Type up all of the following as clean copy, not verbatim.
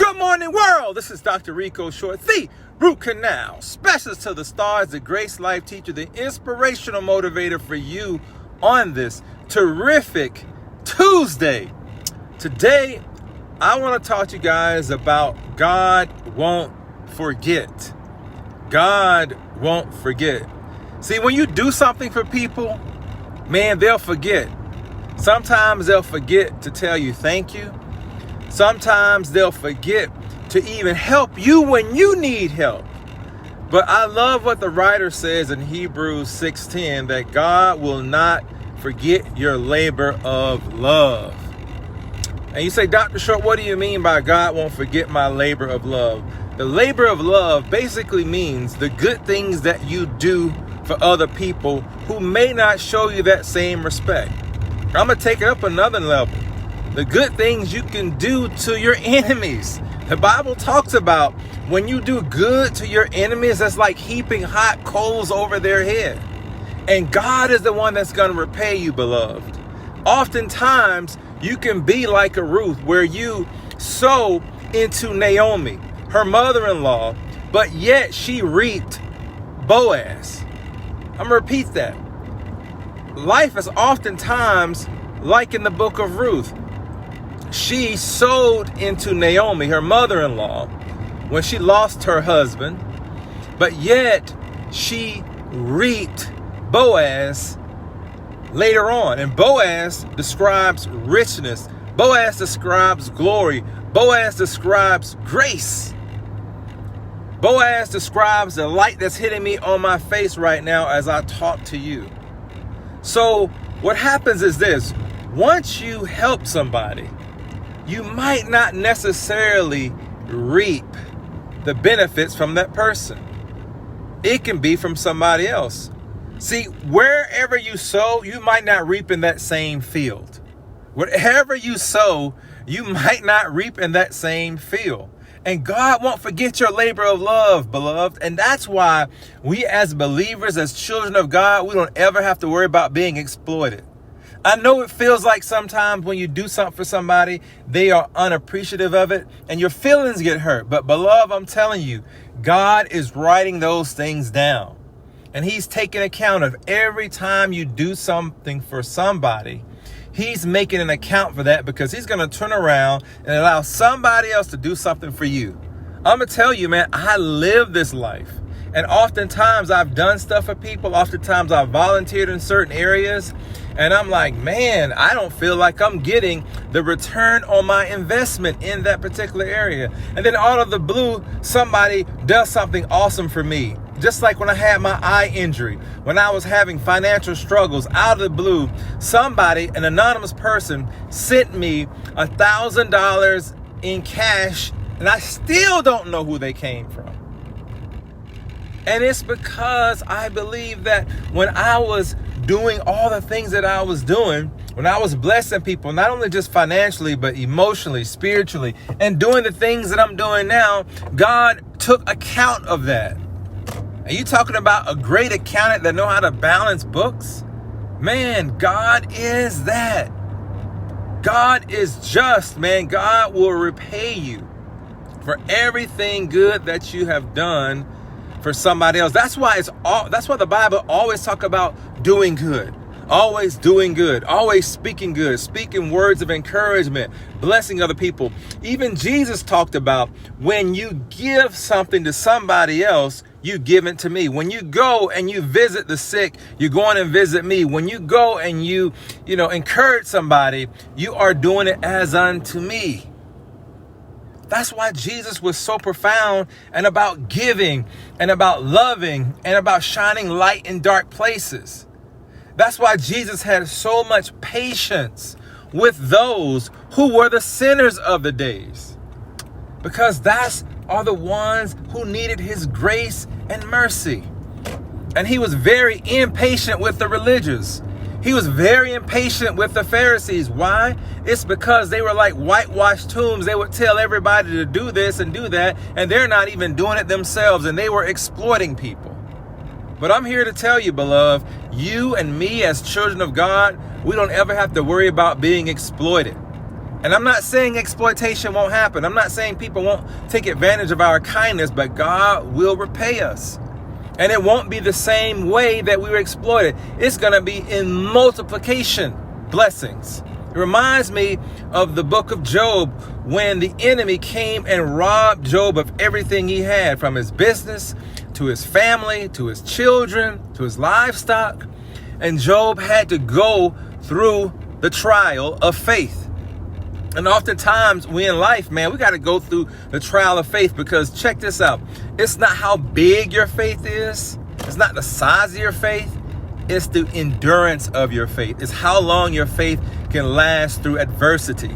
Good morning, world. This is Dr. Rico Short, the root canal specialist to the stars, the grace life teacher, the inspirational motivator for you on this terrific Tuesday. Today, I want to talk to you guys about God won't forget. God won't forget. See, when you do something for people, man, they'll forget. Sometimes they'll forget to tell you thank you. Sometimes they'll forget to even help you when you need help. But I love what the writer says in Hebrews 6:10, that God will not forget your labor of love. And you say, Dr. Short, what do you mean by God won't forget my labor of love? The labor of love basically means the good things that you do for other people who may not show you that same respect. I'm going to take it up another level. The good things you can do to your enemies. The Bible talks about when you do good to your enemies, that's like heaping hot coals over their head. And God is the one that's going to repay you, beloved. Oftentimes, you can be like a Ruth, where you sow into Naomi, her mother-in-law, but yet she reaped Boaz. I'm going to repeat that. Life is oftentimes like in the book of Ruth. She sowed into Naomi, her mother-in-law, when she lost her husband, but yet she reaped Boaz later on. And Boaz describes richness. Boaz describes glory. Boaz describes grace. Boaz describes the light that's hitting me on my face right now as I talk to you. So what happens is this: once you help somebody, you might not necessarily reap the benefits from that person. It can be from somebody else. See, wherever you sow, you might not reap in that same field. Whatever you sow, you might not reap in that same field. And God won't forget your labor of love, beloved. And that's why we as believers, as children of God, we don't ever have to worry about being exploited. I know it feels like sometimes when you do something for somebody, they are unappreciative of it and your feelings get hurt. But beloved, I'm telling you, God is writing those things down. And he's taking account of every time you do something for somebody. He's making an account for that, because he's going to turn around and allow somebody else to do something for you. I'm going to tell you, man, I live this life. And oftentimes I've done stuff for people. Oftentimes I've volunteered in certain areas. And I'm like, man, I don't feel like I'm getting the return on my investment in that particular area. And then out of the blue, somebody does something awesome for me. Just like when I had my eye injury, when I was having financial struggles, out of the blue, somebody, an anonymous person, sent me $1,000 in cash, and I still don't know who they came from. And it's because I believe that when I was doing all the things that I was doing, when I was blessing people, not only just financially, but emotionally, spiritually, and doing the things that I'm doing now, God took account of that. Are you talking about a great accountant that know how to balance books? Man, God is that. God is just, man. God will repay you for everything good that you have done for somebody else. That's why the Bible always talk about doing good. Always doing good, always speaking good, speaking words of encouragement, blessing other people. Even Jesus talked about, when you give something to somebody else, you give it to me. When you go and you visit the sick, you're going and visit me. When you go and you encourage somebody, you are doing it as unto me. That's why Jesus was so profound and about giving and about loving and about shining light in dark places. That's why Jesus had so much patience with those who were the sinners of the days, because that's are the ones who needed his grace and mercy. And he was very impatient with the religious. He was very impatient with the Pharisees. Why? It's because they were like whitewashed tombs. They would tell everybody to do this and do that, and they're not even doing it themselves, and they were exploiting people. But I'm here to tell you, beloved, you and me as children of God, we don't ever have to worry about being exploited. And I'm not saying exploitation won't happen. I'm not saying people won't take advantage of our kindness, but God will repay us. And it won't be the same way that we were exploited. It's going to be in multiplication blessings. It reminds me of the book of Job, when the enemy came and robbed Job of everything he had, from his business to his family, to his children, to his livestock. And Job had to go through the trial of faith. And oftentimes we in life, man, we got to go through the trial of faith, because check this out. It's not how big your faith is. It's not the size of your faith. It's the endurance of your faith. It's how long your faith can last through adversity.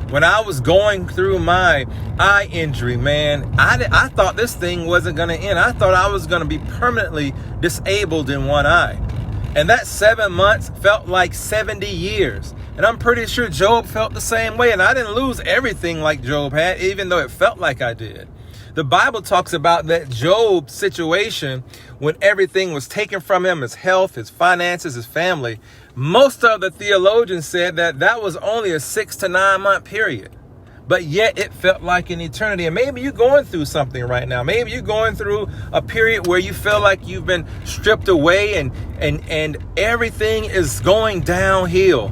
When I was going through my eye injury, man, I thought this thing wasn't going to end. I thought I was going to be permanently disabled in one eye. And that 7 months felt like 70 years. And I'm pretty sure Job felt the same way. And I didn't lose everything like Job had, even though it felt like I did. The Bible talks about that Job's situation, when everything was taken from him, his health, his finances, his family. Most of the theologians said that that was only a 6 to 9 month period. But yet it felt like an eternity. And maybe you're going through something right now. Maybe you're going through a period where you feel like you've been stripped away and everything is going downhill.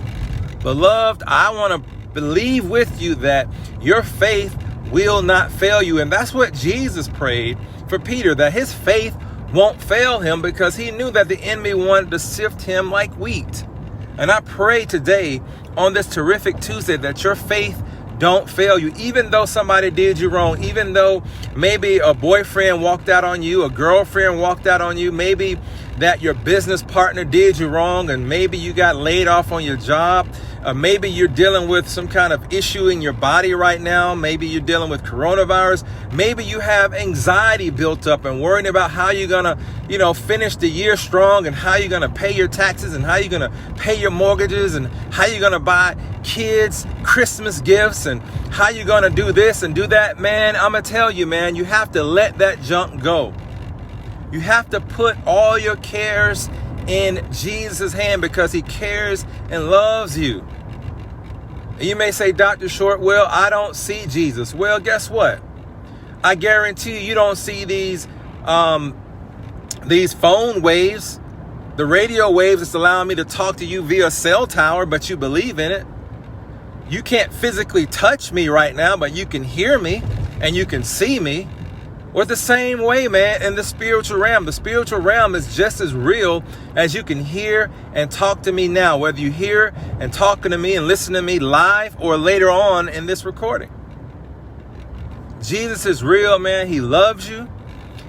Beloved, I want to believe with you that your faith will not fail you. And that's what Jesus prayed for Peter, that his faith won't fail him, because he knew that the enemy wanted to sift him like wheat. And I pray today on this terrific Tuesday that your faith don't fail you, even though somebody did you wrong, even though maybe a boyfriend walked out on you, a girlfriend walked out on you, maybe that your business partner did you wrong, and maybe you got laid off on your job. Maybe you're dealing with some kind of issue in your body right now. Maybe you're dealing with coronavirus. Maybe you have anxiety built up and worrying about how you're going to, finish the year strong, and how you're going to pay your taxes, and how you're going to pay your mortgages, and how you're going to buy kids Christmas gifts, and how you're going to do this and do that. Man, I'm going to tell you, man, you have to let that junk go. You have to put all your cares in Jesus' hand, because he cares and loves you. And you may say, Dr. Short, well, I don't see Jesus. Well, guess what? I guarantee you don't see these phone waves, the radio waves that's allowing me to talk to you via cell tower, but you believe in it. You can't physically touch me right now, but you can hear me and you can see me. Or the same way, man, in the spiritual realm. The spiritual realm is just as real as you can hear and talk to me now, whether you hear and talking to me and listen to me live or later on in this recording. Jesus is real, man. He loves you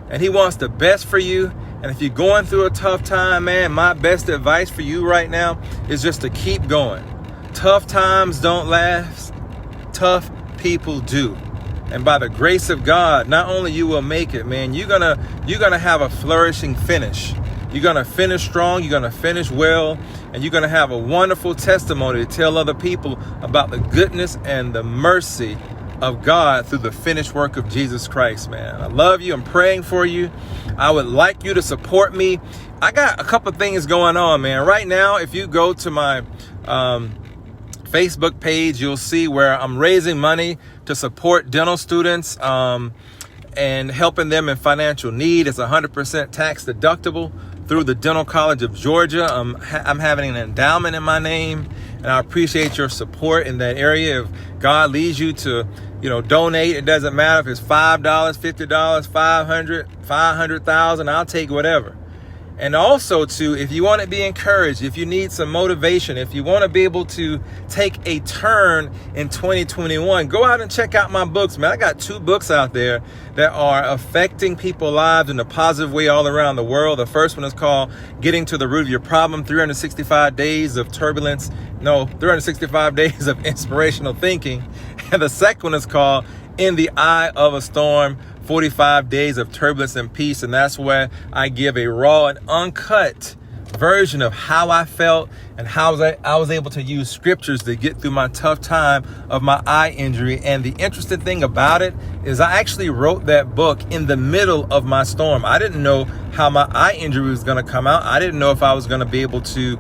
and he wants the best for you. And if you're going through a tough time, man, my best advice for you right now is just to keep going. Tough times don't last. Tough people do. And by the grace of God, not only you will make it, man, you're gonna have a flourishing finish. You're gonna finish strong, you're gonna finish well, and you're gonna have a wonderful testimony to tell other people about the goodness and the mercy of God through the finished work of Jesus Christ, man. I love you. I'm praying for you. I would like you to support me. I got a couple things going on, man. Right now, if you go to my Facebook page, you'll see where I'm raising money to support dental students and helping them in financial need. It's 100% tax deductible through the Dental College of Georgia. I'm having an endowment in my name, and I appreciate your support in that area. If God leads you to, donate, it doesn't matter if it's $5, $50, $500, $500,000, I'll take whatever. And also, too, if you want to be encouraged, if you need some motivation, if you want to be able to take a turn in 2021, go out and check out my books, man. I got 2 books out there that are affecting people's lives in a positive way all around the world. The first one is called Getting to the Root of Your Problem, 365 Days of Turbulence. 365 Days of Inspirational Thinking. And the second one is called In the Eye of a Storm, 45 Days of Turbulence and Peace. And that's where I give a raw and uncut version of how I felt and how I was able to use scriptures to get through my tough time of my eye injury. And the interesting thing about it is I actually wrote that book in the middle of my storm. I didn't know how my eye injury was going to come out. I didn't know if I was going to be able to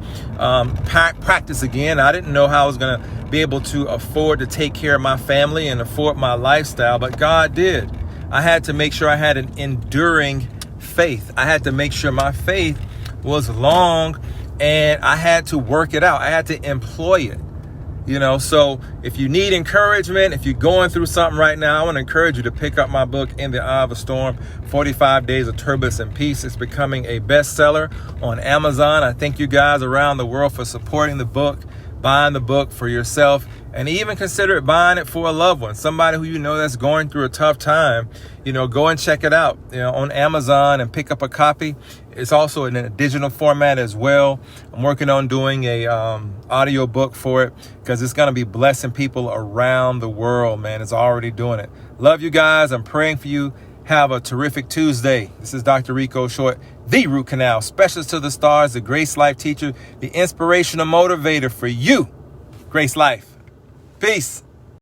practice again. I didn't know how I was going to be able to afford to take care of my family and afford my lifestyle, but God did. I had to make sure I had an enduring faith. I had to make sure my faith was long, and I had to work it out. I had to employ it. So if you need encouragement, if you're going through something right now, I want to encourage you to pick up my book, In the Eye of a Storm, 45 Days of Turbulence and Peace. It's becoming a bestseller on Amazon. I thank you guys around the world for supporting the book, buying the book for yourself, and even consider buying it for a loved one, somebody who you know that's going through a tough time. Go and check it out, on Amazon and pick up a copy. It's also in a digital format as well. I'm working on doing a audio book for it because it's going to be blessing people around the world, man. It's already doing it. Love you guys. I'm praying for you. Have a terrific Tuesday. This is Dr. Rico Short, the root canal specialist to the stars, the Grace Life teacher, the inspirational motivator for you. Grace Life. Peace.